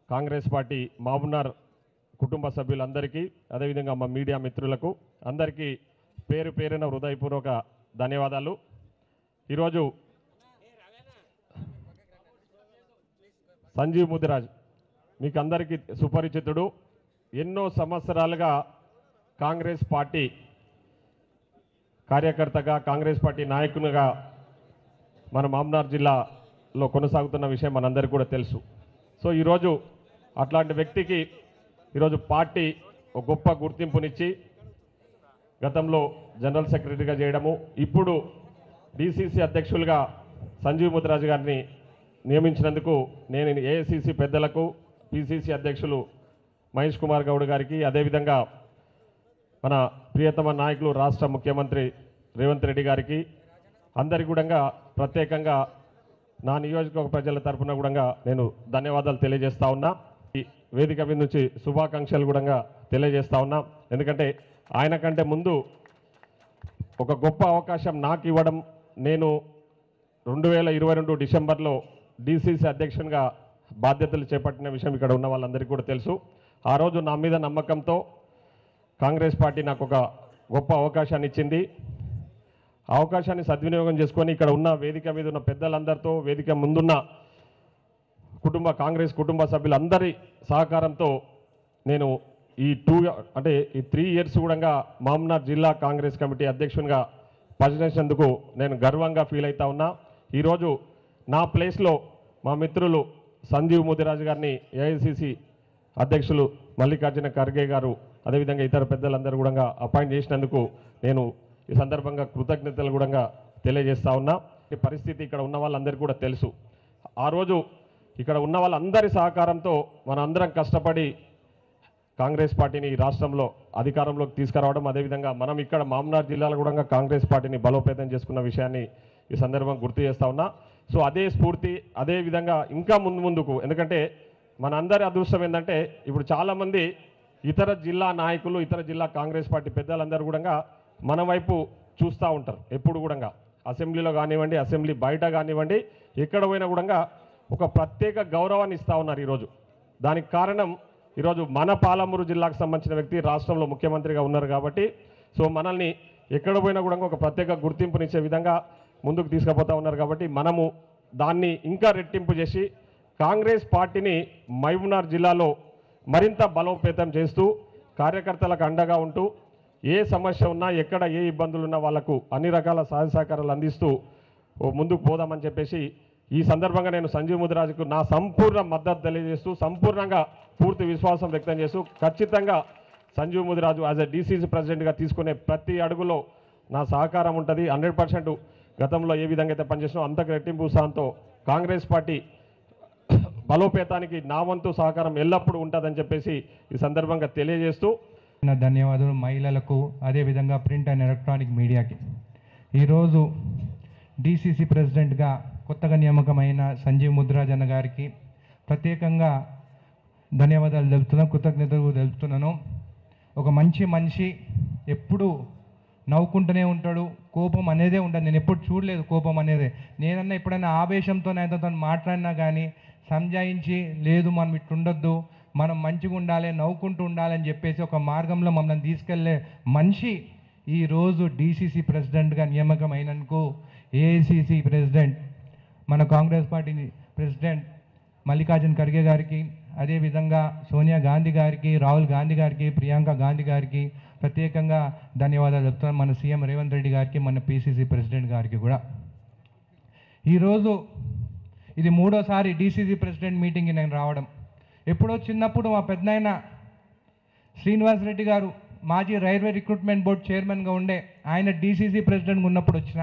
Congress party Mahabubnagar కుటుంబ సభ్యులందరికీ అదేవిధంగా మా మీడియా మిత్రులకు అందరికీ పేరు పేరున హృదయపూర్వక ధన్యవాదాలు. ఈరోజు సంజీవ్ ముదిరాజ్ మీకు అందరికీ సుపరిచితుడు. ఎన్నో సంవత్సరాలుగా కాంగ్రెస్ పార్టీ కార్యకర్తగా కాంగ్రెస్ పార్టీ నాయకునిగా మన మహబూబ్నగర్ జిల్లాలో కొనసాగుతున్న విషయం మనందరికీ కూడా తెలుసు. సో ఈరోజు అట్లాంటి వ్యక్తికి ఈరోజు పార్టీ ఒక గొప్ప గుర్తింపునిచ్చి గతంలో జనరల్ సెక్రటరీగా చేయడము, ఇప్పుడు డిసిసి అధ్యక్షులుగా సంజీవ్ ముదిరాజ్ గారిని నియమించినందుకు నేను ఏఐసిసి పెద్దలకు, పిసిసి అధ్యక్షులు మహేష్ కుమార్ గౌడ్ గారికి, అదేవిధంగా మన ప్రియతమ నాయకులు రాష్ట్ర ముఖ్యమంత్రి రేవంత్ రెడ్డి గారికి అందరికీ కూడా ప్రత్యేకంగా నా నియోజకవర్గ ప్రజల తరఫున కూడా నేను ధన్యవాదాలు తెలియజేస్తా ఉన్నా. ఈ వేదిక మీద నుంచి శుభాకాంక్షలు కూడా తెలియజేస్తా ఉన్నా. ఎందుకంటే ఆయన కంటే ముందు ఒక గొప్ప అవకాశం నాకు ఇవ్వడం, నేను 2022 డిసెంబర్లో డిసిసి అధ్యక్షునిగా బాధ్యతలు చేపట్టిన విషయం ఇక్కడ ఉన్న వాళ్ళందరికీ కూడా తెలుసు. ఆ రోజు నా మీద నమ్మకంతో కాంగ్రెస్ పార్టీ నాకు ఒక గొప్ప అవకాశాన్ని ఇచ్చింది. ఆ అవకాశాన్ని సద్వినియోగం చేసుకొని ఇక్కడ ఉన్న వేదిక మీద ఉన్న పెద్దలందరితో, వేదిక ముందున్న కాంగ్రెస్ కుటుంబ సభ్యులందరి సహకారంతో నేను ఈ 3 ఇయర్స్ కూడా మహబూబ్నగర్ జిల్లా కాంగ్రెస్ కమిటీ అధ్యక్షునిగా పనిచేసినందుకు నేను గర్వంగా ఫీల్ అవుతా ఉన్నా. ఈరోజు నా ప్లేస్లో మా మిత్రులు సంజీవ్ ముదిరాజ్ గారిని ఏఐసిసి అధ్యక్షులు మల్లికార్జున ఖర్గే గారు అదేవిధంగా ఇతర పెద్దలందరూ కూడా అపాయింట్ చేసినందుకు నేను ఈ సందర్భంగా కృతజ్ఞతలు కూడా తెలియజేస్తా ఉన్నా. ఈ పరిస్థితి ఇక్కడ ఉన్న వాళ్ళందరికీ కూడా తెలుసు. ఆ రోజు ఇక్కడ ఉన్న వాళ్ళందరి సహకారంతో మనందరం కష్టపడి కాంగ్రెస్ పార్టీని రాష్ట్రంలో అధికారంలోకి తీసుకురావడం, అదేవిధంగా మనం ఇక్కడ మహబూబ్నగర్ జిల్లాలో కూడా కాంగ్రెస్ పార్టీని బలోపేతం చేసుకున్న విషయాన్ని ఈ సందర్భంగా గుర్తు చేస్తా ఉన్నా. సో అదే స్ఫూర్తి, అదే విధంగా ఇంకా ముందుకు, ఎందుకంటే మనందరి అదృష్టం ఏంటంటే ఇప్పుడు చాలామంది ఇతర జిల్లా నాయకులు, ఇతర జిల్లా కాంగ్రెస్ పార్టీ పెద్దలందరూ కూడా మన వైపు చూస్తూ ఉంటారు. ఎప్పుడు కూడా అసెంబ్లీలో కానివ్వండి, అసెంబ్లీ బయట కానివ్వండి, ఎక్కడ పోయినా కూడా ఒక ప్రత్యేక గౌరవాన్ని ఇస్తూ ఉన్నారు ఈరోజు. దానికి కారణం ఈరోజు మన పాలమూరు జిల్లాకు సంబంధించిన వ్యక్తి రాష్ట్రంలో ముఖ్యమంత్రిగా ఉన్నారు కాబట్టి, సో మనల్ని ఎక్కడ పోయినా కూడా ఒక ప్రత్యేక గుర్తింపునిచ్చే విధంగా ముందుకు తీసుకుపోతూ ఉన్నారు కాబట్టి మనము దాన్ని ఇంకా రెట్టింపు చేసి కాంగ్రెస్ పార్టీని మహబూబ్నగర్ జిల్లాలో మరింత బలోపేతం చేస్తూ కార్యకర్తలకు అండగా ఉంటూ ఏ సమస్య ఉన్నా, ఎక్కడ ఏ ఇబ్బందులు ఉన్నా వాళ్లకు అన్ని రకాల సహాయ సహకారాలు అందిస్తూ ముందుకు పోదామని చెప్పేసి ఈ సందర్భంగా నేను సంజీవ్ ముదిరాజ్కు నా సంపూర్ణ మద్దతు తెలియజేస్తూ, సంపూర్ణంగా పూర్తి విశ్వాసం వ్యక్తం చేస్తూ, ఖచ్చితంగా Sanjeev Mudiraj as a DCC ప్రెసిడెంట్గా తీసుకునే ప్రతి అడుగులో నా సహకారం ఉంటుంది. 100% గతంలో ఏ విధంగా అయితే పనిచేసినో అంతకు రెట్టింపు ఉత్సాహంతో కాంగ్రెస్ పార్టీ బలోపేతానికి నా వంతు సహకారం ఎల్లప్పుడూ ఉంటుందని చెప్పేసి ఈ సందర్భంగా తెలియజేస్తూ ధన్యవాదాలు. మహిళలకు, అదేవిధంగా ప్రింట్ అండ్ ఎలక్ట్రానిక్ మీడియాకి ఈరోజు డిసిసి ప్రెసిడెంట్గా కొత్తగా నియామకమైన సంజీవ్ ముదిరాజ్ అన్న గారికి ప్రత్యేకంగా ధన్యవాదాలు తెలుపుతున్నాను, కృతజ్ఞతలు తెలుపుతున్నాను. ఒక మంచి మనిషి, ఎప్పుడు నవ్వుకుంటూనే ఉంటాడు, కోపం అనేదే ఉండదు. నేను ఎప్పుడు చూడలేదు కోపం అనేదే. నేనన్నా ఎప్పుడైనా ఆవేశంతో ఆయనతో మాట్లాడినా కానీ సంజాయించి, లేదు మనం ఇట్లుండొద్దు, మనం మంచిగా ఉండాలి, నవ్వుకుంటూ ఉండాలని చెప్పేసి ఒక మార్గంలో మమ్మల్ని తీసుకెళ్లే మనిషి ఈరోజు డిసిసి ప్రెసిడెంట్గా నియామకం అయినందుకు ఏఐసిసి ప్రెసిడెంట్, మన కాంగ్రెస్ పార్టీ ప్రెసిడెంట్ మల్లికార్జున ఖర్గే గారికి, అదేవిధంగా సోనియా గాంధీ గారికి, రాహుల్ గాంధీ గారికి, ప్రియాంక గాంధీ గారికి ప్రత్యేకంగా ధన్యవాదాలు చెప్తున్నాను. మన సీఎం రేవంత్ రెడ్డి గారికి, మన పిసిసి ప్రెసిడెంట్ గారికి కూడా. ఈరోజు ఇది 3వసారి డిసిసి ప్రెసిడెంట్ మీటింగ్కి నేను రావడం. ఎప్పుడో చిన్నప్పుడు మా పెద్దనాయన శ్రీనివాస్ రెడ్డి గారు మాజీ రైల్వే రిక్రూట్మెంట్ బోర్డు చైర్మన్గా ఉండే ఆయన డిసిసి ప్రెసిడెంట్గా ఉన్నప్పుడు వచ్చిన,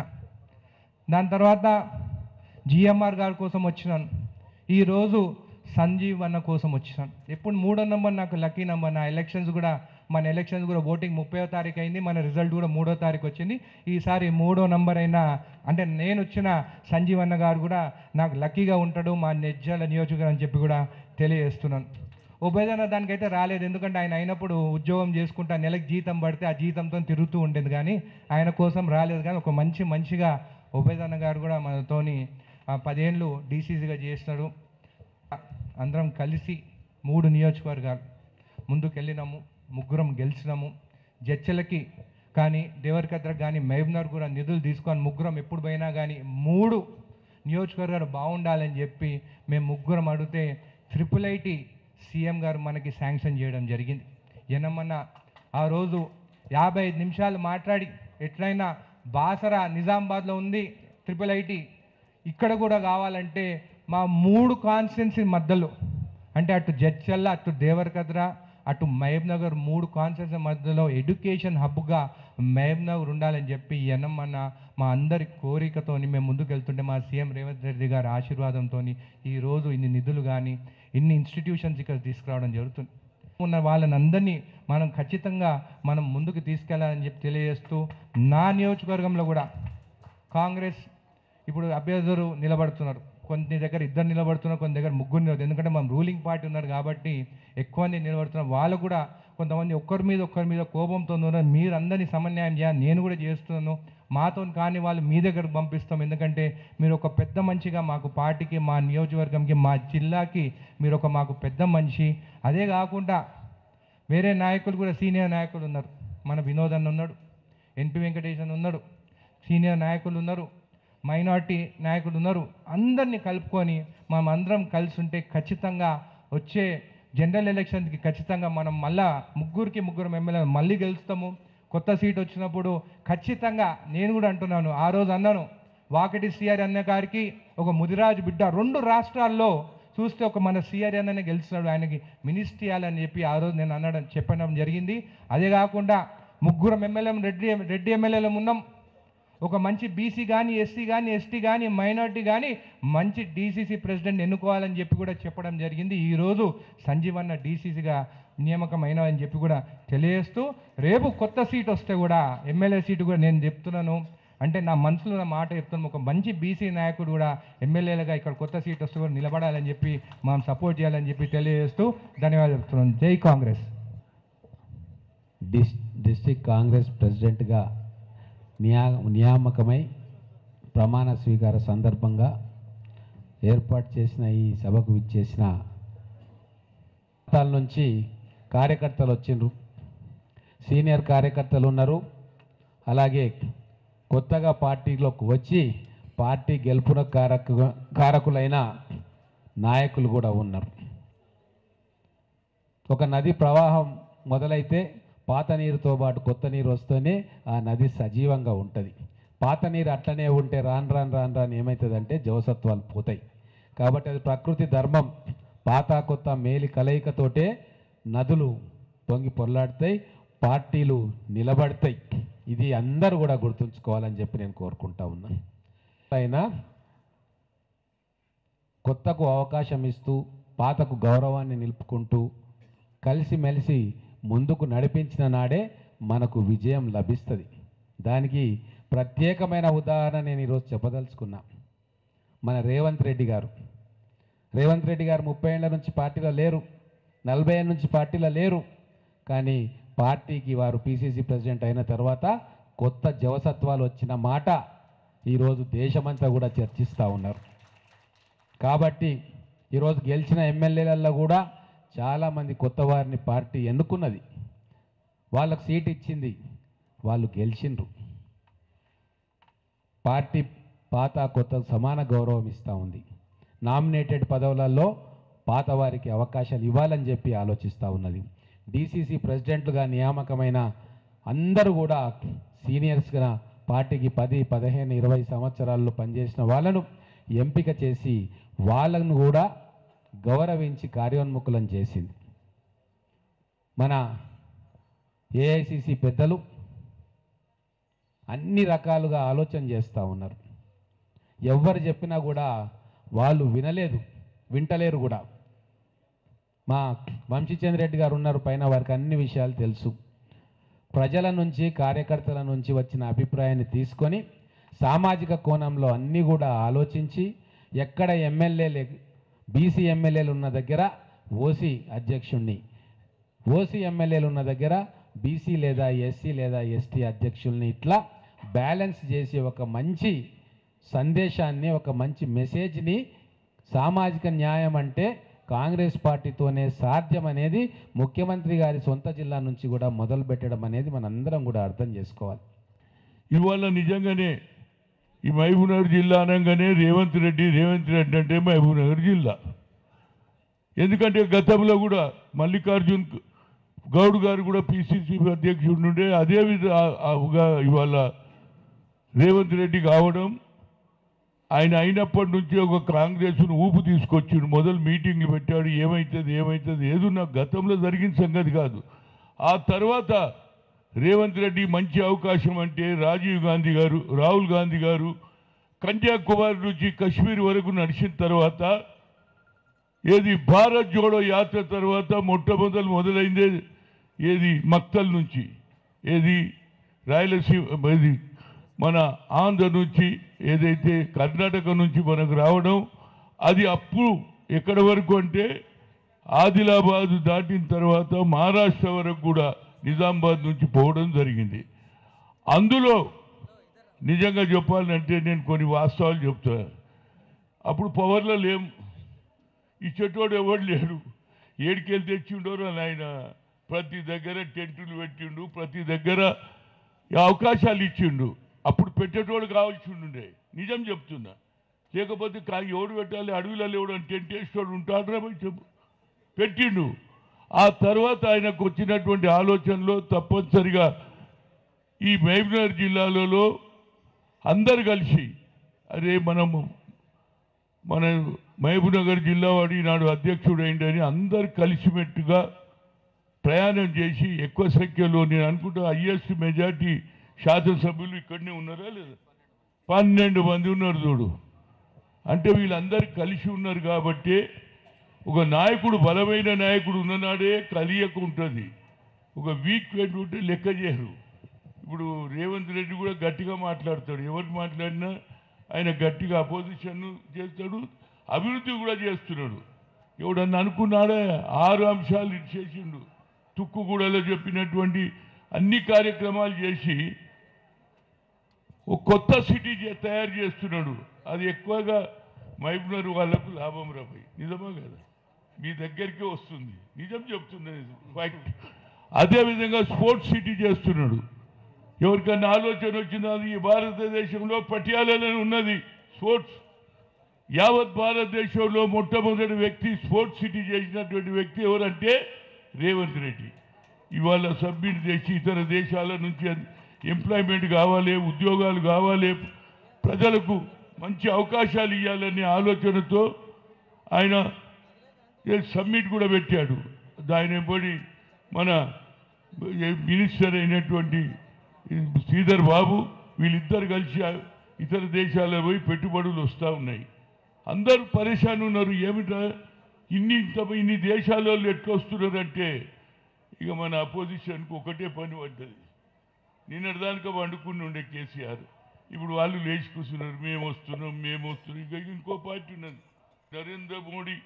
దాని తర్వాత జిఎంఆర్ గారి కోసం వచ్చినాను, ఈరోజు సంజీవ్ అన్న కోసం వచ్చినాను. ఎప్పుడు 3వ నెంబర్ నాకు లక్కీ నెంబర్. నా ఎలక్షన్స్ కూడా, మన ఎలక్షన్స్ కూడా ఓటింగ్ 30వ తారీఖు అయింది, మన రిజల్ట్ కూడా 3వ తారీఖు వచ్చింది. ఈసారి 3వ నెంబర్ అయినా అంటే నేను వచ్చిన సంజీవ్ అన్న గారు కూడా నాకు లక్కీగా ఉంటాడు మా నెజ్జల నియోజకవర్గం అని చెప్పి కూడా తెలియజేస్తున్నాను. ఉభయజన దానికైతే రాలేదు. ఎందుకంటే ఆయన అయినప్పుడు ఉద్యోగం చేసుకుంటా నెలకు జీతం పడితే ఆ జీతంతో తిరుగుతూ ఉండేది, కానీ ఆయన కోసం రాలేదు. కానీ ఒక మంచిగా ఉభయజన గారు కూడా మనతోని 10 ఏళ్ళు డీసీసీగా చేసినాడు. అందరం కలిసి 3 నియోజకవర్గాలు ముందుకెళ్ళినాము, ముగ్గురం గెలిచినాము. జడ్చలకి కానీ దేవరకద్రకు కానీ మహబూబ్నగర్ కూడా నిధులు తీసుకొని ముగ్గురం ఎప్పుడు పోయినా కానీ 3 నియోజకవర్గాలు బాగుండాలని చెప్పి మేము ముగ్గురం అడిగితే IIIT సీఎం గారు మనకి శాంక్షన్ చేయడం జరిగింది. ఎనమన్నా ఆ రోజు 55 నిమిషాలు మాట్లాడి ఎట్లయినా బాసరా నిజామాబాద్లో ఉంది IIIT, ఇక్కడ కూడా కావాలంటే మా 3 కాన్స్టిట్యున్సీ మధ్యలో అంటే అటు జడ్చల్ల, అటు దేవరకద్ర, అటు మహబూబ్నగర్ 3 కాన్స్టిట్యున్సీ మధ్యలో ఎడ్యుకేషన్ హబ్గా మహబూబ్నగర్ ఉండాలని చెప్పి ఎనమన్న మా అందరి కోరికతోని మేము ముందుకు వెళ్తుంటే మా సీఎం రేవంత్ రెడ్డి గారి ఆశీర్వాదంతో ఈరోజు ఇన్ని నిధులు కానీ ఇన్ని ఇన్స్టిట్యూషన్స్ ఇక్కడ తీసుకురావడం జరుగుతుంది. ఉన్న వాళ్ళని అందరినీ మనం ఖచ్చితంగా మనం ముందుకు తీసుకెళ్లాలని చెప్పి తెలియజేస్తూ, నా నియోజకవర్గంలో కూడా కాంగ్రెస్ ఇప్పుడు అభ్యర్థులు నిలబడుతున్నారు. కొన్ని దగ్గర 2 నిలబడుతున్నారు, కొన్ని దగ్గర 3 నిలబడుతున్నారు. ఎందుకంటే మనం రూలింగ్ పార్టీ ఉన్నారు కాబట్టి ఎక్కువ మంది నిలబడుతున్నారు. వాళ్ళు కూడా కొంతమంది ఒక్కరి మీద కోపంతో ఉన్నారు. మీరు అందరినీ సమన్వయం చేయాలి, నేను కూడా చేస్తున్నాను. మాతో కానీ వాళ్ళు మీ దగ్గరకు పంపిస్తాం. ఎందుకంటే మీరు ఒక పెద్ద మనిషిగా మాకు పార్టీకి, మా నియోజకవర్గంకి, మా జిల్లాకి మీరు ఒక మాకు పెద్ద మనిషి. అదే కాకుండా వేరే నాయకులు కూడా సీనియర్ నాయకులు ఉన్నారు. మన వినోద్ అన్న ఉన్నాడు, ఎన్పి వెంకటేశన్ ఉన్నాడు, సీనియర్ నాయకులు ఉన్నారు, మైనార్టీ నాయకులు ఉన్నారు. అందరినీ కలుపుకొని మనం అందరం కలిసి ఉంటే ఖచ్చితంగా వచ్చే జనరల్ ఎలక్షన్కి ఖచ్చితంగా మనం మళ్ళా ముగ్గురు ఎమ్మెల్యే మళ్ళీ గెలుస్తాము. కొత్త సీట్ వచ్చినప్పుడు ఖచ్చితంగా నేను కూడా అంటున్నాను, ఆ రోజు అన్నాను, వాకటి శ్రీహరి అన్న గారికి ఒక ముదిరాజు బిడ్డ 2 రాష్ట్రాల్లో చూస్తే ఒక మన శ్రీహరి అన్ననే గెలిచినాడు, ఆయనకి మినిస్ట్రీ ఇవ్వాలని చెప్పి ఆ రోజు నేను చెప్పడం జరిగింది. అదే కాకుండా 3 ఎమ్మెల్యేలు రెడ్డి ఎమ్మెల్యేలు ఉన్నాం. ఒక మంచి బీసీ కానీ, ఎస్సీ కానీ, ఎస్టీ కానీ, మైనార్టీ కానీ మంచి డీసీసీ ప్రెసిడెంట్ ఎన్నుకోవాలని చెప్పి కూడా చెప్పడం జరిగింది. ఈరోజు సంజీవన్న డీసీసీగా నియామకమైన అని చెప్పి కూడా తెలియజేస్తూ, రేపు కొత్త సీట్ వస్తే కూడా ఎమ్మెల్యే సీటు కూడా నేను చెప్తున్నాను, అంటే నా మనసులో నా మాట చెప్తున్నాను, ఒక మంచి బీసీ నాయకుడు కూడా ఎమ్మెల్యేలుగా ఇక్కడ కొత్త సీట్ వస్తే కూడా నిలబడాలని చెప్పి మనం సపోర్ట్ చేయాలని చెప్పి తెలియజేస్తూ ధన్యవాదాలు చెప్తున్నాను. జై కాంగ్రెస్. డిస్ట్రిక్ట్ కాంగ్రెస్ ప్రెసిడెంట్గా నియామకమై ప్రమాణ స్వీకార సందర్భంగా ఏర్పాటు చేసిన ఈ సభకు విచ్చేసిన ప్రాంతాల నుంచి కార్యకర్తలు వచ్చిండ్రు. సీనియర్ కార్యకర్తలు ఉన్నారు, అలాగే కొత్తగా పార్టీలోకి వచ్చి పార్టీ గెలుపున కారకులైన నాయకులు కూడా ఉన్నారు. ఒక నది ప్రవాహం మొదలైతే పాత నీరుతో పాటు కొత్త నీరు వస్తేనే ఆ నది సజీవంగా ఉంటుంది. పాత నీరు అట్లనే ఉంటే రాను ఏమవుతుందంటే జవసత్వాలు పోతాయి. కాబట్టి అది ప్రకృతి ధర్మం. పాత కొత్త మేలి కలయికతోటే నదులు పొంగి పొర్లాడతాయి, పార్టీలు నిలబడతాయి. ఇది అందరూ కూడా గుర్తుంచుకోవాలని చెప్పి నేను కోరుకుంటా ఉన్నా. అయినా కొత్తకు అవకాశం ఇస్తూ పాతకు గౌరవాన్ని నిలుపుకుంటూ కలిసిమెలిసి ముందుకు నడిపించిన నాడే మనకు విజయం లభిస్తుంది. దానికి ప్రత్యేకమైన ఉదాహరణ నేను ఈరోజు చెప్పదలుచుకున్నా. మన రేవంత్ రెడ్డి గారు 30 ఏళ్ల నుంచి పార్టీలో లేరు, 40 ఏళ్ళ నుంచి పార్టీలో లేరు. కానీ పార్టీకి వారు పిసిసి ప్రెసిడెంట్ అయిన తర్వాత కొత్త జవసత్వాలు వచ్చిన మాట ఈరోజు దేశమంతా కూడా చర్చిస్తూ ఉన్నారు. కాబట్టి ఈరోజు గెలిచిన ఎమ్మెల్యేలలో కూడా చాలామంది కొత్త వారిని పార్టీ ఎన్నుకున్నది, వాళ్ళకు సీట్ ఇచ్చింది, వాళ్ళు గెలిచిండ్రు. పార్టీ పాత కొత్త సమాన గౌరవం ఇస్తూ ఉంది. నామినేటెడ్ పదవులలో పాత వారికి అవకాశాలు ఇవ్వాలని చెప్పి ఆలోచిస్తూ ఉన్నది. డిసిసి ప్రెసిడెంట్లుగా నియామకమైన అందరూ కూడా సీనియర్స్గా పార్టీకి 10, 15, 20 సంవత్సరాల్లో పనిచేసిన వాళ్ళను ఎంపిక చేసి వాళ్ళను కూడా గౌరవించి కార్యోన్ముఖులను చేసింది. మన ఏఐసిసి పెద్దలు అన్ని రకాలుగా ఆలోచన చేస్తూ ఉన్నారు. ఎవరు చెప్పినా కూడా వాళ్ళు వింటలేరు కూడా. మా వంశీచంద్ర రెడ్డి గారు ఉన్నారు పైన, వారికి అన్ని విషయాలు తెలుసు. ప్రజల నుంచి కార్యకర్తల నుంచి వచ్చిన అభిప్రాయాన్ని తీసుకొని సామాజిక కోణంలో అన్నీ కూడా ఆలోచించి ఎక్కడ బీసీ ఎమ్మెల్యేలు ఉన్న దగ్గర ఓసీ అధ్యక్షుణ్ణి, ఓసీ ఎమ్మెల్యేలు ఉన్న దగ్గర బీసీ లేదా ఎస్సీ లేదా ఎస్టీ అధ్యక్షుల్ని ఇట్లా బ్యాలెన్స్ చేసి ఒక మంచి సందేశాన్ని, ఒక మంచి మెసేజ్ని, సామాజిక న్యాయం అంటే కాంగ్రెస్ పార్టీతోనే సాధ్యం అనేది ముఖ్యమంత్రి గారి సొంత జిల్లా నుంచి కూడా మొదలు పెట్టడం అనేది మనందరం కూడా అర్థం చేసుకోవాలి. ఇవాళ నిజంగానే ఈ మహబూబ్నగర్ జిల్లా అనగానే రేవంత్ రెడ్డి అంటే మహబూబ్నగర్ జిల్లా. ఎందుకంటే గతంలో కూడా మల్లికార్జున్ గౌడ్ గారు కూడా పిసిసి అధ్యక్షుడు నుండే అదే విధంగా ఇవాళ రేవంత్ రెడ్డి కావడం, ఆయన అయినప్పటి నుంచి ఒక కాంగ్రెస్ను ఊపు తీసుకొచ్చిండు. మొదలు మీటింగ్లు పెట్టాడు, ఏమవుతుంది ఏదున్నా గతంలో జరిగిన సంగతి కాదు. ఆ తర్వాత రేవంత్ రెడ్డి మంచి అవకాశం అంటే రాజీవ్ గాంధీ గారు, రాహుల్ గాంధీ గారు కన్యాకుమారి నుంచి కశ్మీర్ వరకు నడిచిన తర్వాత ఏది భారత్ జోడో యాత్ర తర్వాత మొదలైందే ఏది మక్తల్ నుంచి, ఏది రాయలసీమ, ఏది మన ఆంధ్ర నుంచి, ఏదైతే కర్ణాటక నుంచి మనకు రావడం, అది అప్పుడు ఎక్కడి వరకు అంటే ఆదిలాబాద్ దాటిన తర్వాత మహారాష్ట్ర వరకు కూడా నిజామాబాద్ నుంచి పోవడం జరిగింది. అందులో నిజంగా చెప్పాలంటే నేను కొన్ని వాస్తవాలు చెప్తాను. అప్పుడు పవర్లో లేం, ఇచ్చేటోడు ఎవడు లేడు, ఏడికెళ్ళి తెచ్చిండోరు ఆయన ప్రతి దగ్గర టెంటులు పెట్టిండు, ప్రతి దగ్గర అవకాశాలు ఇచ్చిండు. అప్పుడు పెట్టేటోడు కావాల్సి ఉండే, నిజం చెప్తున్నా. లేకపోతే ఎవడు పెట్టాలి, అడవిలలో ఎవడు అని టెంట్ వేసేటోడు ఉంటాడు పోయి చెప్పు, పెట్టిండు. ఆ తర్వాత ఆయనకు వచ్చినటువంటి ఆలోచనలో తప్పనిసరిగా ఈ మహబూబ్నగర్ జిల్లాలలో అందరు కలిసి అరే మన మహబూబ్నగర్ జిల్లా వాడి నాడు అధ్యక్షుడు ఏంటని అందరు కలిసిమెట్టుగా ప్రయాణం చేసి ఎక్కువ సంఖ్యలో, నేను అనుకుంటా హైయెస్ట్ మెజార్టీ శాసనసభ్యులు ఇక్కడనే ఉన్నారా లేదా, 12 మంది ఉన్నారు చూడు. అంటే వీళ్ళందరూ కలిసి ఉన్నారు కాబట్టి ఒక నాయకుడు, బలమైన నాయకుడు ఉన్ననాడే కలియక ఉంటుంది. ఒక వీక్ ఉంటే లెక్క చేయరు. ఇప్పుడు రేవంత్ రెడ్డి కూడా గట్టిగా మాట్లాడతాడు, ఎవరికి మాట్లాడినా ఆయన గట్టిగా అపోజిషన్ చేస్తాడు, అభివృద్ధి కూడా చేస్తున్నాడు. ఎవడన్నా అనుకున్నాడే 6 అంశాలు చేసిండు. తుక్కుగూడలో చెప్పినటువంటి అన్ని కార్యక్రమాలు చేసి ఒక కొత్త సిటీ తయారు చేస్తున్నాడు. అది ఎక్కువగా మహబూబ్నగర్ వాళ్ళకు లాభం రాబోయి. నిజమా కదా, మీ దగ్గరికే వస్తుంది, నిజం చెప్తున్నది ఫ్యాక్ట్. అదేవిధంగా స్పోర్ట్స్ సిటీ చేస్తున్నాడు. ఎవరికన్నా ఆలోచన వచ్చినది, ఈ భారతదేశంలో పటియాలలో ఉన్నది స్పోర్ట్స్. యావత్ భారతదేశంలో మొట్టమొదటి వ్యక్తి స్పోర్ట్స్ సిటీ చేసినటువంటి వ్యక్తి ఎవరంటే రేవంత్ రెడ్డి. ఇవాళ సబ్మిట్ చేసి ఇతర దేశాల నుంచి ఎంప్లాయ్మెంట్ కావాలి, ఉద్యోగాలు కావాలి, ప్రజలకు మంచి అవకాశాలు ఇవ్వాలనే ఆలోచనతో ఆయన సమ్మిట్ కూడా పెట్టాడు. దాని పడి మన మినిస్టర్ అయినటువంటి శ్రీధర్ బాబు వీళ్ళిద్దరు కలిసి ఇతర దేశాలకు పోయి పెట్టుబడులు వస్తూ ఉన్నాయి. అందరూ పరేషాన్ ఉన్నారు. ఏమిటా ఇన్ని దేశాలలో ఎట్లా వస్తున్నారంటే ఇక మన అపోజిషన్కు ఒకటే పని పడ్డది. నిన్నటిదానిక వండుకుని ఉండే కేసీఆర్, ఇప్పుడు వాళ్ళు లేచి కూర్చున్నారు, మేము వస్తున్నాం. ఇంకా ఇంకో పార్టీ ఉన్నది, నరేంద్ర మోడీ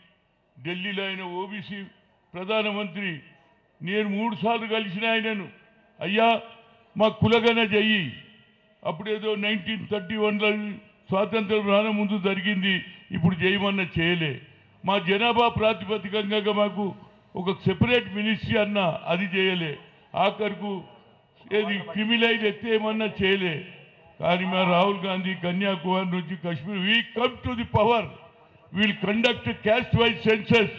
ఢిల్లీలో ఆయన ఓబీసీ ప్రధానమంత్రి. నేను 3 సార్లు కలిసిన ఆయనను, అయ్యా మా కులగన చెయ్యి, అప్పుడేదో 1931లో స్వాతంత్రం రాన ముందు జరిగింది, ఇప్పుడు చేయమన్నా చేయలే. మా జనాభా ప్రాతిపదికంగా మాకు ఒక సెపరేట్ మినిస్ట్రీ అన్నా అది చేయలే. ఆఖరుకు ఏది క్రిమినల్ ఎత్తేయమన్నా చేయలే. కానీ మా రాహుల్ గాంధీ కన్యాకుమారి నుంచి Kashmir, we come to the power, we'll conduct caste wise census,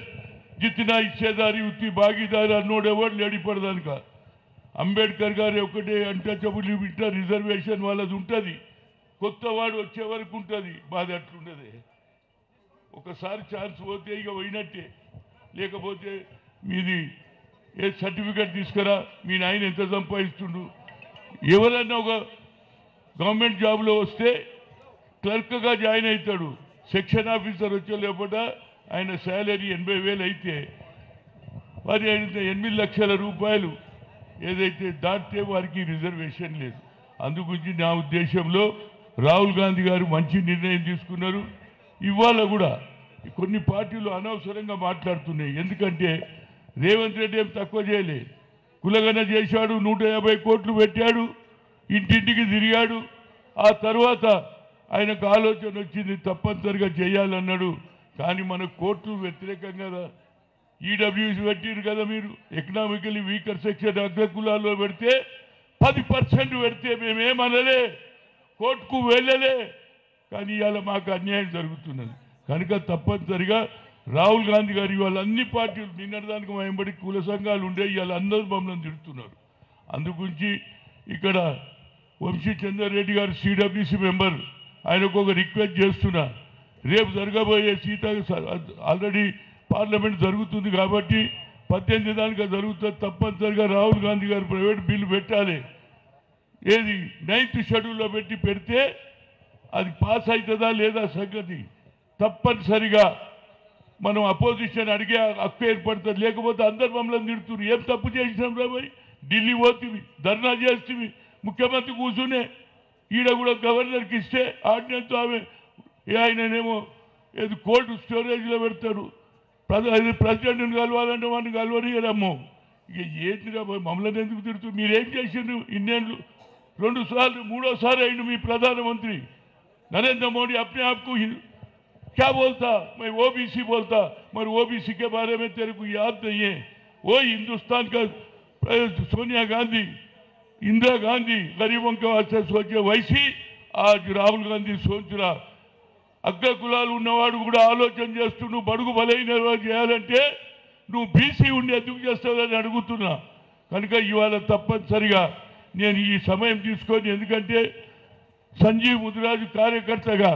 జిత్నా హిస్సేదారి ఉత్తి భాగీదారి అన్నోడెవరు లేడిపడదానిక. అంబేద్కర్ గారు ఒకటే అన్టచబుల్ ఇంటర్ రిజర్వేషన్ వాళ్ళది ఉంటుంది, కొత్త వాడు వచ్చే వరకు ఉంటుంది. బాధ అట్లుండదే, ఒకసారి ఛాన్స్ పోతే ఇక పోయినట్టే. లేకపోతే మీది ఏ సర్టిఫికెట్ తీసుకురా, మీ నాయన ఎంత సంపాదిస్తుండు. ఎవరన్నా ఒక గవర్నమెంట్ జాబ్లో వస్తే క్లర్క్గా జాయిన్ అవుతాడు, సెక్షన్ ఆఫీసర్ వచ్చే లేకపోతే ఆయన శాలరీ 80,000 అయితే వారి 8 లక్షల రూపాయలు ఏదైతే దాటితే వారికి రిజర్వేషన్ లేదు. అందుగురించి నా ఉద్దేశంలో రాహుల్ గాంధీ గారు మంచి నిర్ణయం తీసుకున్నారు. ఇవాళ కూడా కొన్ని పార్టీలు అనవసరంగా మాట్లాడుతున్నాయి. ఎందుకంటే రేవంత్ రెడ్డి ఏం తక్కువ చేయలే, కులగన చేశాడు, 150 కోట్లు పెట్టాడు, ఇంటింటికి తిరిగాడు. ఆ తర్వాత ఆయనకు ఆలోచన వచ్చింది తప్పనిసరిగా చేయాలన్నాడు. కానీ మన కోర్టులు వ్యతిరేకం కదా, ఈడబ్ల్యూసీ పెట్టిరు కదా, మీరు ఎకనామికలీ వీకర్ సెక్షన్ అగ్రకులాల్లో పెడితే 10% పెడితే మేమేమనలే, కోర్టుకు వెళ్ళలే. కానీ ఇవాళ మాకు అన్యాయం జరుగుతున్నది కనుక తప్పనిసరిగా రాహుల్ గాంధీ గారు ఇవాళ అన్ని పార్టీలు నిన్నటిదానికి వెంబడి కుల సంఘాలు ఉండే ఇవాళ అందరూ మమ్మల్ని తిడుతున్నారు. అందుగురించి ఇక్కడ వంశీ చంద్రారెడ్డి గారు సిడబ్ల్యూసీ మెంబర్, ఆయనకు ఒక రిక్వెస్ట్ చేస్తున్నా, రేపు జరగబోయే ఆల్రెడీ పార్లమెంట్ జరుగుతుంది కాబట్టి 18 దానిగా జరుగుతుంది, తప్పనిసరిగా రాహుల్ గాంధీ గారు ప్రైవేట్ బిల్లు పెట్టాలి. ఏది 9th షెడ్యూల్లో పెడితే అది పాస్ అవుతుందా లేదా సంగతి తప్పనిసరిగా మనం అపోజిషన్ అడిగే హక్కు ఏర్పడుతుంది. లేకపోతే అందరు మమ్మల్ని తిడుతున్నారు, ఏం తప్పు చేసినాం రా భయ్, ఢిల్లీ పోతుంది, ధర్నా చేస్తుంది, ముఖ్యమంత్రి కూర్చునే ఈడ కూడా గవర్నర్కి ఇస్తే ఆర్డినెన్స్ ఆమె ఆయననేమో ఏది కోల్డ్ స్టోరేజ్లో పెడతారు, ప్రెసిడెంట్ని కలవాలంటే వాడిని కలవనియరమ్మో. ఇక ఏంటిరా మమ్మల్ని ఎందుకు తిడుతుంది, మీరేం చేసిండ్రు ఇన్నేళ్ళు, 2 సార్లు 3వ సారి అయిండు మీ ప్రధానమంత్రి नरेंद्र मोदी अपने आप को क्या बोलता, मैं ओबीसी बोलता, मगर ओबीसी के बारे में तेरे को याद नहीं है. वो हिंदुस्तान का सोनिया गांधी, इंदिरा गांधी गरीबों के वास्ते सोचे, वैसी आज राहुल गांधी सोच रहा. అగ్ర కులాలు ఉన్నవాడు కూడా ఆలోచన చేస్తూ నువ్వు బడుగు బలైన చేయాలంటే నువ్వు బీసీ ఉండి ఎందుకు చేస్తావని అడుగుతున్నా. కనుక ఇవాళ తప్పనిసరిగా నేను ఈ సమయం తీసుకొని, ఎందుకంటే సంజీవ్ ముదిరాజు కార్యకర్తగా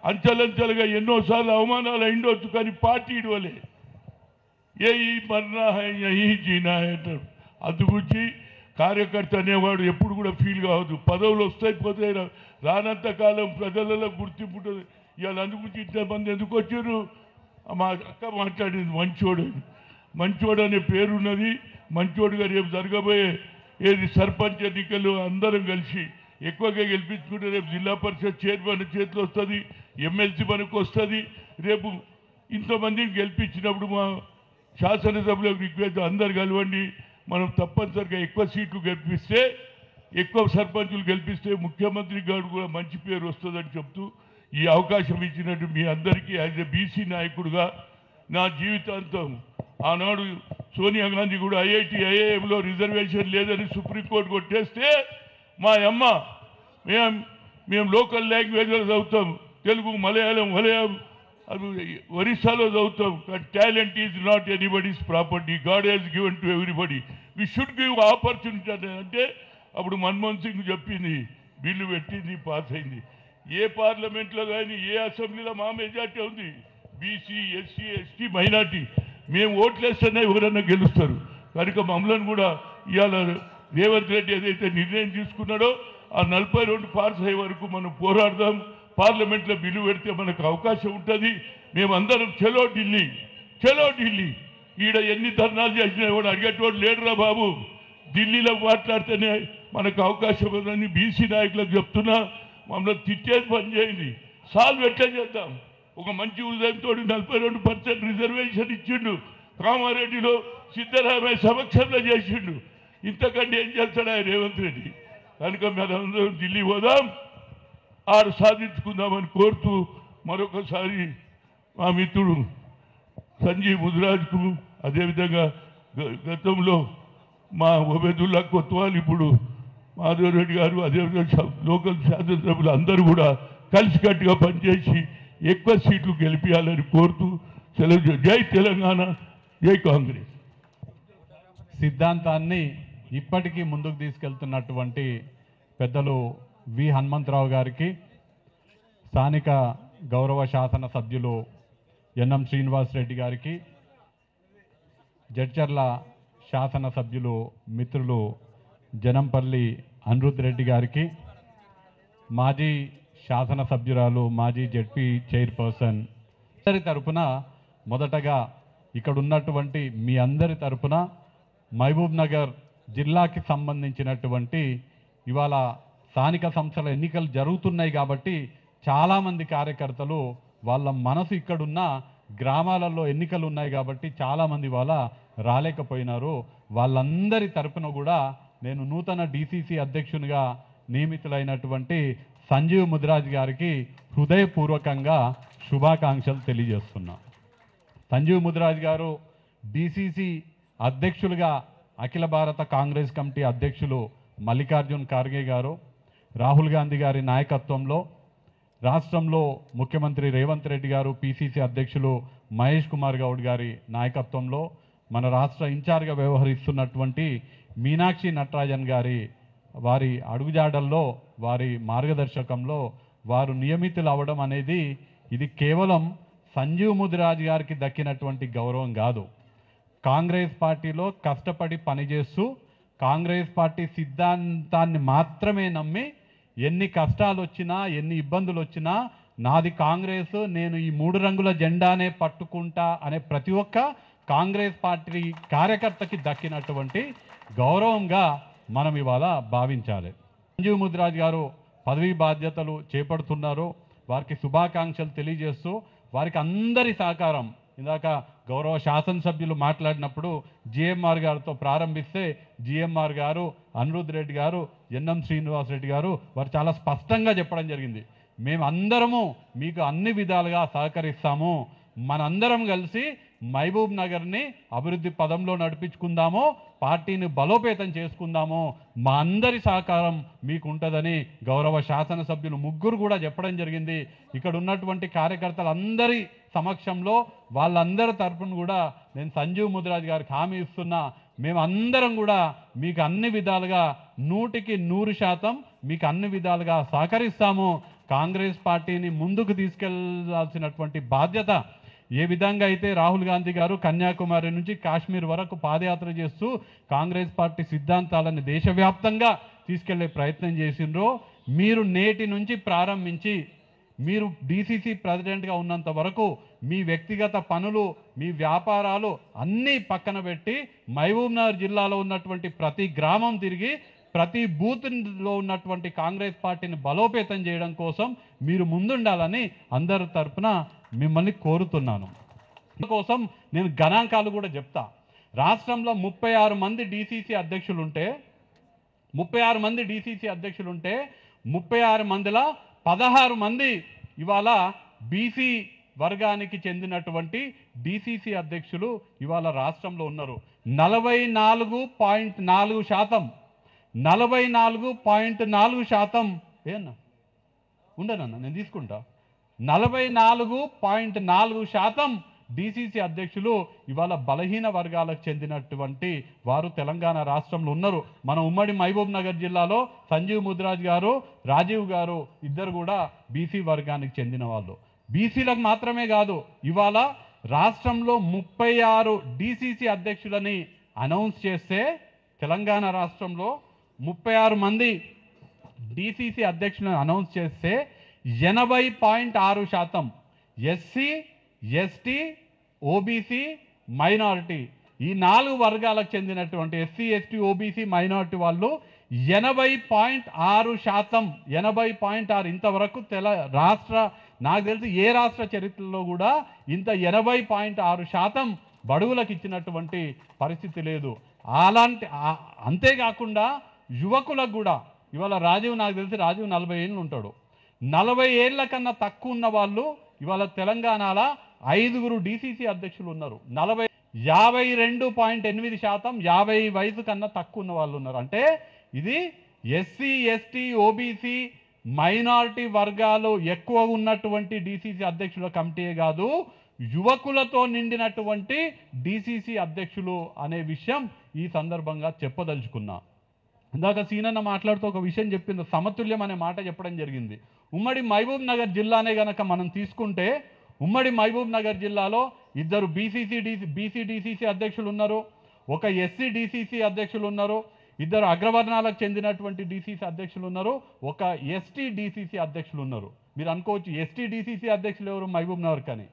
అంచెలంచెలుగా ఎన్నోసార్లు అవమానాలు అయిండొచ్చు, కానీ పార్టీ ఇడవలే. ఏ మర్నా హై జీనా అంటాడు. అందుగురించి కార్యకర్త అనేవాడు ఎప్పుడు కూడా ఫీల్ కావద్దు. పదవులు వస్తాయి పోతాయి, రానంత కాలం ప్రజలలో గుర్తింపు ఉంటుంది. ఇవాళ అందుగురించి ఇంతమంది ఎందుకు వచ్చారు, మా అక్క మాట్లాడింది మంచోడు, మంచోడు అనే పేరున్నది. మంచోడుగా రేపు జరగబోయే ఏది సర్పంచ్ ఎన్నికలు అందరం కలిసి ఎక్కువగా గెలిపించుకుంటే రేపు జిల్లా పరిషత్ చైర్మన్ చేతిలో వస్తుంది, ఎమ్మెల్సీ మనకు వస్తుంది. రేపు ఇంతమందిని గెలిపించినప్పుడు మా శాసనసభలోకి రిక్వెస్ట్ అందరు కలవండి, మనం తప్పనిసరిగా ఎక్కువ సీట్లు గెలిపిస్తే, ఎక్కువ సర్పంచులు గెలిపిస్తే ముఖ్యమంత్రి గారు కూడా మంచి పేరు వస్తుందని చెప్తూ ఈ అవకాశం ఇచ్చినట్టు మీ అందరికీ యాజ్ ఎ బీసీ నాయకుడిగా నా జీవితాంతం, ఆనాడు సోనియా గాంధీ కూడా ఐఐఎంలో రిజర్వేషన్ లేదని సుప్రీంకోర్టు కొట్టేస్తే మా అమ్మ మేము లోకల్ లాంగ్వేజ్లో చదువుతాం, తెలుగు మలయాళం ఒరిస్సాలో చదువుతాం. Talent is not anybody's property, god has given to everybody, we should give opportunity అంటే అప్పుడు మన్మోహన్ సింగ్ చెప్పింది, బిల్లు పెట్టింది, పాస్ అయింది. ఏ పార్లమెంట్లో కానీ ఏ అసెంబ్లీలో మా మెజార్టీ ఉంది, బీసీ ఎస్సీ ఎస్టీ మైనార్టీ. మేము ఓట్లేస్తేనే ఎవరన్నా గెలుస్తారు. కనుక మమ్మల్ని కూడా ఇవాళ రేవంత్ రెడ్డి ఏదైతే నిర్ణయం తీసుకున్నాడో ఆ 42 పాస్ అయ్యే వరకు మనం పోరాడదాం. పార్లమెంట్లో బిల్లు పెడితే మనకు అవకాశం ఉంటుంది. మేమందరం చలో ఢిల్లీ, చలో ఢిల్లీ. ఈడ ఎన్ని ధర్నాలు చేసినా కూడా అడిగేటోడు లేడురా బాబు, ఢిల్లీలో మాట్లాడితేనే మనకు అవకాశం ఉందని బీసీ నాయకులకు చెప్తున్నా. మమ్మల్ని తిట్టేది పని చేయండి, సాల్వ్ ఎట్లా చేద్దాం. ఒక మంచి ఉదయంతో 42% రిజర్వేషన్ ఇచ్చిండు, కామారెడ్డిలో సిద్ధరామయ్య సమక్షంలో చేసిండు. ఇంతకంటే ఏం చేస్తాడా రేవంత్ రెడ్డి? కనుక మనందరం ఢిల్లీ పోదాం, ఆరు సాధించుకుందామని కోరుతూ మరొకసారి మా మిత్రుడు సంజీవ్ ముదిరాజ్కు, అదేవిధంగా గతంలో మా ఒబేదుల్లా కొత్వాల్, ఇప్పుడు మాధవరెడ్డి గారు, అదేవిధంగా లోకల్ శాసనసభ్యులు అందరూ కూడా కలిసికట్టుగా పనిచేసి ఎక్కువ సీట్లు గెలిపించాలని కోరుతూ సెలవు. జై తెలంగాణ, జై కాంగ్రెస్. సిద్ధాంతాన్ని ఇప్పటికీ ముందుకు తీసుకెళ్తున్నటువంటి పెద్దలు వి హనుమంతరావు గారికి, స్థానిక గౌరవ శాసన సభ్యులు ఎన్ఎం శ్రీనివాస్ రెడ్డి గారికి, జడ్చర్ల శాసన సభ్యులు మిత్రులు జనంపల్లి అనిరుద్ రెడ్డి గారికి, మాజీ శాసన సభ్యురాలు మాజీ జెడ్పీ చైర్పర్సన్ అందరి తరపున, మొదటగా ఇక్కడ ఉన్నటువంటి మీ అందరి తరపున మహబూబ్ నగర్ జిల్లాకి సంబంధించినటువంటి ఇవాళ స్థానిక సంస్థల ఎన్నికలు జరుగుతున్నాయి కాబట్టి చాలామంది కార్యకర్తలు వాళ్ళ మనసు ఇక్కడున్న గ్రామాలలో ఎన్నికలు ఉన్నాయి కాబట్టి చాలామంది ఇవాళ రాలేకపోయినారు. వాళ్ళందరి తరపున కూడా నేను నూతన డీసీసీ అధ్యక్షునిగా నియమితులైనటువంటి సంజీవ్ ముదిరాజ్ గారికి హృదయపూర్వకంగా శుభాకాంక్షలు తెలియజేస్తున్నా. సంజీవ్ ముదిరాజ్ గారు డీసీసీ అధ్యక్షులుగా అఖిల భారత కాంగ్రెస్ కమిటీ అధ్యక్షులు మల్లికార్జున్ ఖార్గే గారు, రాహుల్ గాంధీ గారి నాయకత్వంలో రాష్ట్రంలో ముఖ్యమంత్రి రేవంత్ రెడ్డి గారు, పిసిసి అధ్యక్షులు మహేష్ కుమార్ గౌడ్ గారి నాయకత్వంలో మన రాష్ట్ర ఇన్ఛార్జ్గా వ్యవహరిస్తున్నటువంటి మీనాక్షి నటరాజన్ గారి వారి అడుగుజాడల్లో వారి మార్గదర్శకంలో వారు నియమితులు అవ్వడం అనేది ఇది కేవలం సంజీవ్ ముదిరాజ్ గారికి దక్కినటువంటి గౌరవం కాదు. కాంగ్రెస్ పార్టీలో కష్టపడి పనిచేస్తూ కాంగ్రెస్ పార్టీ సిద్ధాంతాన్ని మాత్రమే నమ్మి ఎన్ని కష్టాలు వచ్చినా ఎన్ని ఇబ్బందులు వచ్చినా నాది కాంగ్రెస్, నేను ఈ 3 రంగుల జెండానే పట్టుకుంటా అనే ప్రతి ఒక్క కాంగ్రెస్ పార్టీ కార్యకర్తకి దక్కినటువంటి గౌరవంగా మనం ఇవాళ భావించాలి. సంజీవ్ ముదిరాజ్ గారు పదవీ బాధ్యతలు చేపడుతున్నారు. వారికి శుభాకాంక్షలు తెలియజేస్తూ వారికి అందరి సహకారం, ఇందాక గౌరవ శాసనసభ్యులు మాట్లాడినప్పుడు జిఎంఆర్ గారితో ప్రారంభిస్తే జిఎంఆర్ గారు, అనిరుద్ రెడ్డి గారు, ఎన్ఎం శ్రీనివాస్ రెడ్డి గారు వారు చాలా స్పష్టంగా చెప్పడం జరిగింది. మేమందరము మీకు అన్ని విధాలుగా సహకరిస్తాము, మనందరం కలిసి మహబూబ్ నగర్ని అభివృద్ధి పదంలో నడిపించుకుందాము, పార్టీని బలోపేతం చేసుకుందాము, మా అందరి సహకారం మీకు ఉంటుందని గౌరవ శాసనసభ్యులు 3 కూడా చెప్పడం జరిగింది. ఇక్కడ ఉన్నటువంటి కార్యకర్తలందరి సమక్షంలో వాళ్ళందరి తరపున కూడా నేను సంజీవ్ ముదిరాజ్ గారికి హామీ ఇస్తున్నా, మేమందరం కూడా మీకు అన్ని విధాలుగా 100కి 100% మీకు అన్ని విధాలుగా సహకరిస్తాము. కాంగ్రెస్ పార్టీని ముందుకు తీసుకెళ్లాల్సినటువంటి బాధ్యత ఏ విధంగా అయితే రాహుల్ గాంధీ గారు కన్యాకుమారి నుంచి కాశ్మీర్ వరకు పాదయాత్ర చేస్తూ కాంగ్రెస్ పార్టీ సిద్ధాంతాలను దేశవ్యాప్తంగా తీసుకెళ్లే ప్రయత్నం చేసిండ్రో, మీరు నేటి నుంచి ప్రారంభించి మీరు డీసీసీ ప్రెసిడెంట్గా ఉన్నంత వరకు మీ వ్యక్తిగత పనులు, మీ వ్యాపారాలు అన్నీ పక్కన పెట్టి మహబూబ్నగర్ జిల్లాలో ఉన్నటువంటి ప్రతి గ్రామం తిరిగి ప్రతి బూత్లో ఉన్నటువంటి కాంగ్రెస్ పార్టీని బలోపేతం చేయడం కోసం మీరు ముందుండాలని అందరి తరపున మిమ్మల్ని కోరుతున్నాను. కోసం నేను గణాంకాలు కూడా చెప్తా. రాష్ట్రంలో 36 మంది డీసీసీ అధ్యక్షులుంటే 36 మందిలో 16 మంది ఇవాళ బీసీ వర్గానికి చెందినటువంటి డీసీసీ అధ్యక్షులు ఇవాళ రాష్ట్రంలో ఉన్నారు. 44.4% ఏనా ఉండనన్నా నేను తీసుకుంటా. 44.4% డీసీసీ అధ్యక్షులు ఇవాళ బలహీన వర్గాలకు చెందినటువంటి వారు తెలంగాణ రాష్ట్రంలో ఉన్నారు. మన ఉమ్మడి మహబూబ్ నగర్ జిల్లాలో సంజీవ్ ముదిరాజ్ గారు, రాజీవ్ గారు ఇద్దరు కూడా బీసీ వర్గానికి చెందిన వాళ్ళు. బీసీలకు మాత్రమే కాదు, ఇవాళ రాష్ట్రంలో 36 డీసీసీ అధ్యక్షులని అనౌన్స్ చేస్తే తెలంగాణ రాష్ట్రంలో 36 మంది డీసీసీ అధ్యక్షులను అనౌన్స్ చేస్తే 80.6% ఎస్సీ, ఎస్టీ, ఓబీసీ, మైనారిటీ ఈ 4 వర్గాలకు చెందినటువంటి ఎస్సీ, ఎస్టీ, ఓబీసీ, మైనారిటీ వాళ్ళు 80.6%, 80.6 ఇంతవరకు నాకు తెలిసి ఏ రాష్ట్ర చరిత్రలో కూడా ఇంత 80.6% బడుగులకు ఇచ్చినటువంటి పరిస్థితి లేదు. అంతేకాకుండా యువకులకు కూడా ఇవాళ నాకు తెలిసి రాజీవ్ 40 ఏళ్ళు ఉంటాడు. 40 ఏళ్ల కన్నా తక్కువ ఉన్న వాళ్ళు ఇవాళ తెలంగాణలో 5 డీసీసీ అధ్యక్షులు ఉన్నారు. 52.8% 50 వయసు కన్నా తక్కువ ఉన్న వాళ్ళు ఉన్నారు. అంటే ఇది ఎస్సీ, ఎస్టీ, ఓబీసీ, మైనారిటీ వర్గాలు ఎక్కువ ఉన్నటువంటి డీసీసీ అధ్యక్షుల కమిటీయే కాదు, యువకులతో నిండినటువంటి డీసీసీ అధ్యక్షులు అనే విషయం ఈ సందర్భంగా చెప్పదలుచుకున్నా. ఇందాక సీనన్న మాట్లాడుతూ ఒక విషయం చెప్పింది, సమతుల్యం అనే మాట చెప్పడం జరిగింది. ఉమ్మడి మహబూబ్ నగర్ జిల్లానే గనక మనం తీసుకుంటే ఉమ్మడి మహబూబ్ నగర్ జిల్లాలో 2 బీసీ డీసీసీ అధ్యక్షులు ఉన్నారు, ఒక ఎస్సీ డీసీసీ అధ్యక్షులు ఉన్నారు, 2 అగ్రవర్ణాలకు చెందినటువంటి డీసీసీ అధ్యక్షులు ఉన్నారు, ఒక ఎస్టీ డీసీసీ అధ్యక్షులు ఉన్నారు. మీరు అనుకోవచ్చు ఎస్టీ డీసీసీ అధ్యక్షులు ఎవరు మహబూబ్ నగర్ కానీ,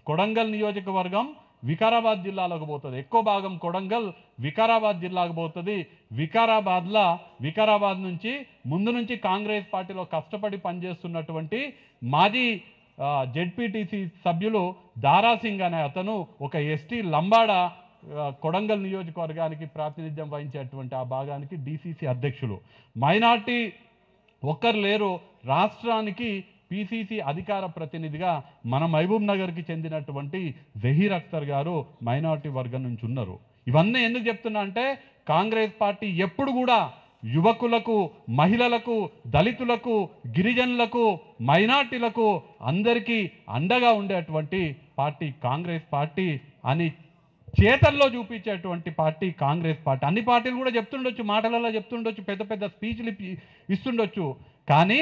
కొడంగల్ నియోజకవర్గం వికారాబాద్ జిల్లాలకు పోతుంది. ఎక్కువ భాగం కొడంగల్ వికారాబాద్ జిల్లాకు పోతుంది. వికారాబాద్ నుంచి ముందు నుంచి కాంగ్రెస్ పార్టీలో కష్టపడి పనిచేస్తున్నటువంటి మాజీ జెడ్పీటీసీ సభ్యులు దారాసింగ్ అనే అతను ఒక ఎస్టీ లంబాడ కొడంగల్ నియోజకవర్గానికి ప్రాతినిధ్యం వహించేటువంటి ఆ భాగానికి డీసీసీ అధ్యక్షులు. మైనార్టీ ఒక్కరు లేరు, రాష్ట్రానికి పీసీసీ అధికార ప్రతినిధిగా మన మహబూబ్ నగర్కి చెందినటువంటి జహీర్ అఖ్తర్ గారు మైనార్టీ వర్గం నుంచి ఉన్నారు. ఇవన్నీ ఎందుకు చెప్తున్నా అంటే కాంగ్రెస్ పార్టీ ఎప్పుడు కూడా యువకులకు, మహిళలకు, దళితులకు, గిరిజనులకు, మైనార్టీలకు అందరికీ అండగా ఉండేటువంటి పార్టీ కాంగ్రెస్ పార్టీ అని చేతల్లో చూపించేటువంటి పార్టీ కాంగ్రెస్ పార్టీ. అన్ని పార్టీలు కూడా చెప్తుండొచ్చు, మాటలలో చెప్తుండొచ్చు, పెద్ద పెద్ద స్పీచ్లు ఇస్తుండొచ్చు, కానీ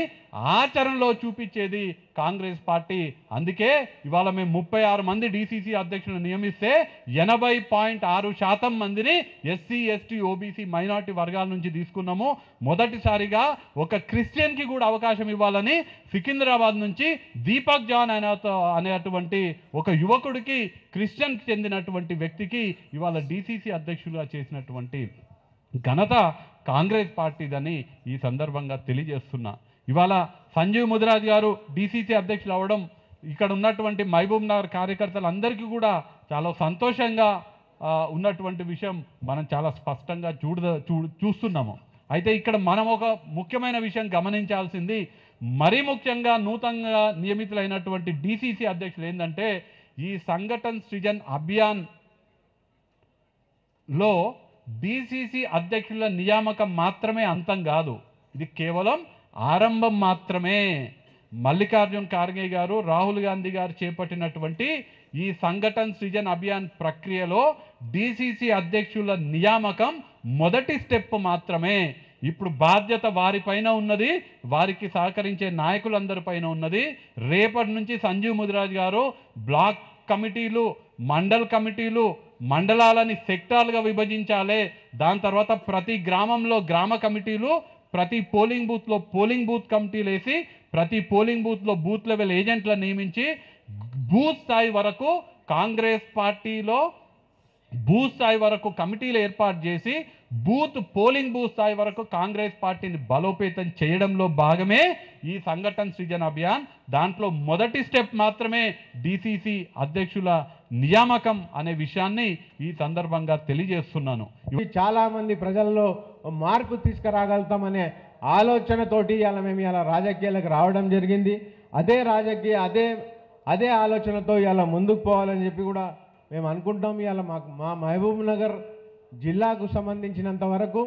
ఆచరణలో చూపించేది కాంగ్రెస్ పార్టీ. అందుకే ఇవాళ మేము 36 మంది డీసీసీ అధ్యక్షులను నియమిస్తే 80.6% మందిని ఎస్సీ, ఎస్టీ, ఓబీసీ, మైనార్టీ వర్గాల నుంచి తీసుకున్నాము. మొదటిసారిగా ఒక క్రిస్టియన్కి కూడా అవకాశం ఇవ్వాలని సికింద్రాబాద్ నుంచి దీపక్ జాన్ అనేటువంటి ఒక యువకుడికి, క్రిస్టియన్కి చెందినటువంటి వ్యక్తికి ఇవాళ డీసీసీ అధ్యక్షులుగా చేసినటువంటి ఘనత కాంగ్రెస్ పార్టీదని ఈ సందర్భంగా తెలియజేస్తున్నా. ఇవాళ సంజీవ్ ముదిరాజ్ గారు డీసీసీ అధ్యక్షులు అవ్వడం ఇక్కడ ఉన్నటువంటి మహబూబ్ నగర్ కార్యకర్తలందరికీ కూడా చాలా సంతోషంగా ఉన్నటువంటి విషయం మనం చాలా స్పష్టంగా చూస్తున్నాము. అయితే ఇక్కడ మనం ఒక ముఖ్యమైన విషయం గమనించాల్సింది, మరీ ముఖ్యంగా నూతనంగా నియమితులైనటువంటి డీసీసీ అధ్యక్షులు ఏంటంటే ఈ సంఘటన్ సృజన్ అభియాన్లో డీసీసీ అధ్యక్షుల నియామకం మాత్రమే అంతం కాదు, ఇది కేవలం ఆరంభం మాత్రమే. మల్లికార్జున్ ఖార్గే గారు, రాహుల్ గాంధీ గారు చేపట్టినటువంటి ఈ సంఘటన్ సృజన్ అభియాన్ ప్రక్రియలో డీసీసీ అధ్యక్షుల నియామకం మొదటి స్టెప్ మాత్రమే. ఇప్పుడు బాధ్యత వారిపైన ఉన్నది, వారికి సహకరించే నాయకులందరిపైన ఉన్నది. రేపటి నుంచి సంజీవ్ ముదిరాజ్ గారు బ్లాక్ కమిటీలు, మండల్ కమిటీలు, మండలాలని సెక్టార్లుగా విభజించాలి. దాని తర్వాత ప్రతి గ్రామంలో గ్రామ కమిటీలు, ప్రతి పోలింగ్ బూత్లో పోలింగ్ బూత్ కమిటీలు వేసి ప్రతి పోలింగ్ బూత్లో బూత్ లెవెల్ ఏజెంట్లను నియమించి బూత్ స్థాయి వరకు కాంగ్రెస్ పార్టీలో బూత్ స్థాయి వరకు కమిటీలు ఏర్పాటు చేసి పోలింగ్ బూత్ స్థాయి వరకు కాంగ్రెస్ పార్టీని బలోపేతం చేయడంలో భాగమే ఈ సంఘటన్ సృజన్ అభియాన్. దాంట్లో మొదటి స్టెప్ మాత్రమే డీసీసీ అధ్యక్షుల నియామకం అనే విషయాన్ని ఈ సందర్భంగా తెలియజేస్తున్నాను. చాలా మంది ప్రజల్లో మార్పు తీసుకురాగలుగుతామనే ఆలోచనతోటి ఇలా మేము ఇలా రాజకీయాలకు రావడం జరిగింది. అదే ఆలోచనతో ఇలా ముందుకు పోవాలని చెప్పి కూడా మేము అనుకుంటాం. ఇలా మా మహబూబ్ నగర్ జిల్లాకు సంబంధించినంత వరకు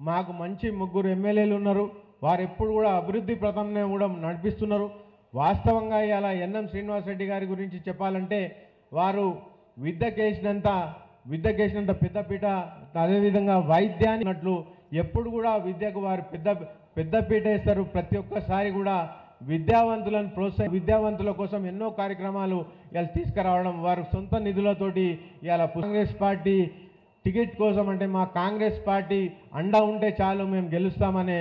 మాకు మంచి 3 ఎమ్మెల్యేలు ఉన్నారు. వారు ఎప్పుడు కూడా అభివృద్ధి ప్రథమనే కూడా నడిపిస్తున్నారు. వాస్తవంగా ఇలా ఎన్ఎం శ్రీనివాస్ రెడ్డి గారి గురించి చెప్పాలంటే వారు విద్యకేసినంత పెద్దపీట, అదేవిధంగా వైద్యాన్ని ఎప్పుడు కూడా విద్యకు వారు పెద్దపీట వేస్తారు. ప్రతి ఒక్కసారి కూడా విద్యావంతుల కోసం ఎన్నో కార్యక్రమాలు ఇలా తీసుకురావడం, వారు సొంత నిధులతోటి ఇలా కాంగ్రెస్ పార్టీ టికెట్ కోసం అంటే మా కాంగ్రెస్ పార్టీ అండా ఉంటే చాలు మేము గెలుస్తామనే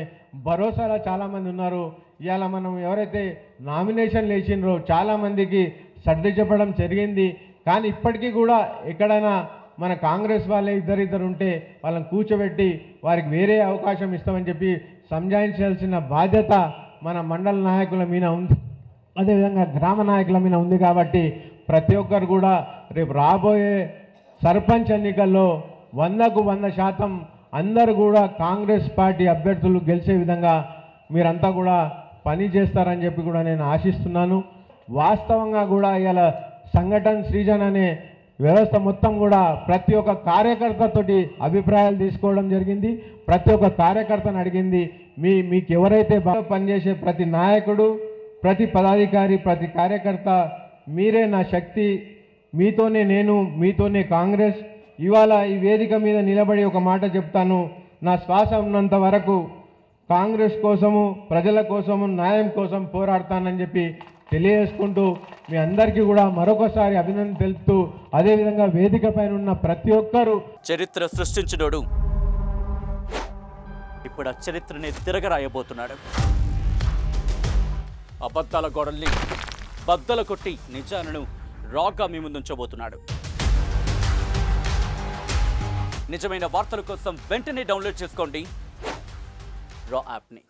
భరోసాలో చాలామంది ఉన్నారు. ఇవాళ మనం ఎవరైతే నామినేషన్లు వేసినారో చాలామందికి సర్ది చెప్పడం జరిగింది. కానీ ఇప్పటికీ కూడా ఎక్కడైనా మన కాంగ్రెస్ వాళ్ళే ఇద్దరు ఉంటే వాళ్ళని కూర్చోబెట్టి వారికి వేరే అవకాశం ఇస్తామని చెప్పి సంజాయించాల్సిన బాధ్యత మన మండల నాయకుల మీద ఉంది, అదేవిధంగా గ్రామ నాయకుల మీద ఉంది. కాబట్టి ప్రతి ఒక్కరు కూడా రేపు రాబోయే సర్పంచ్ ఎన్నికల్లో 100కు 100% అందరూ కూడా కాంగ్రెస్ పార్టీ అభ్యర్థులు గెలిచే విధంగా మీరంతా కూడా పని చేస్తారని చెప్పి కూడా నేను ఆశిస్తున్నాను. వాస్తవంగా కూడా ఇలా సంఘటన్ సృజన్ అనే వ్యవస్థ మొత్తం కూడా ప్రతి ఒక్క కార్యకర్తతోటి అభిప్రాయాలు తీసుకోవడం జరిగింది. ప్రతి ఒక్క కార్యకర్తను అడిగింది, మీకు ఎవరైతే బాగా పనిచేసే ప్రతి నాయకుడు, ప్రతి పదాధికారి, ప్రతి కార్యకర్త మీరే నా శక్తి, మీతోనే నేను, మీతోనే కాంగ్రెస్. ఇవాళ ఈ వేదిక మీద నిలబడి ఒక మాట చెప్తాను, నా శ్వాస ఉన్నంత వరకు కాంగ్రెస్ కోసము, ప్రజల కోసము, న్యాయం కోసం పోరాడతానని చెప్పి తెలియజేసుకుంటూ మీ అందరికీ కూడా మరొకసారి అభినందన తెలుపుతూ, అదేవిధంగా వేదిక పైన ఉన్న ప్రతి ఒక్కరూ చరిత్ర సృష్టించినోడు ఇప్పుడు ఆ చరిత్రని తిరగరాయబోతున్నాడు. అబద్ధాల గోడల్ని బద్దల కొట్టి నిజాలను రాగా మీ ముందుంచబోతున్నాడు. నిజమైన వార్తల కోసం వెంటనే డౌన్లోడ్ చేసుకోండి రా యాప్ని.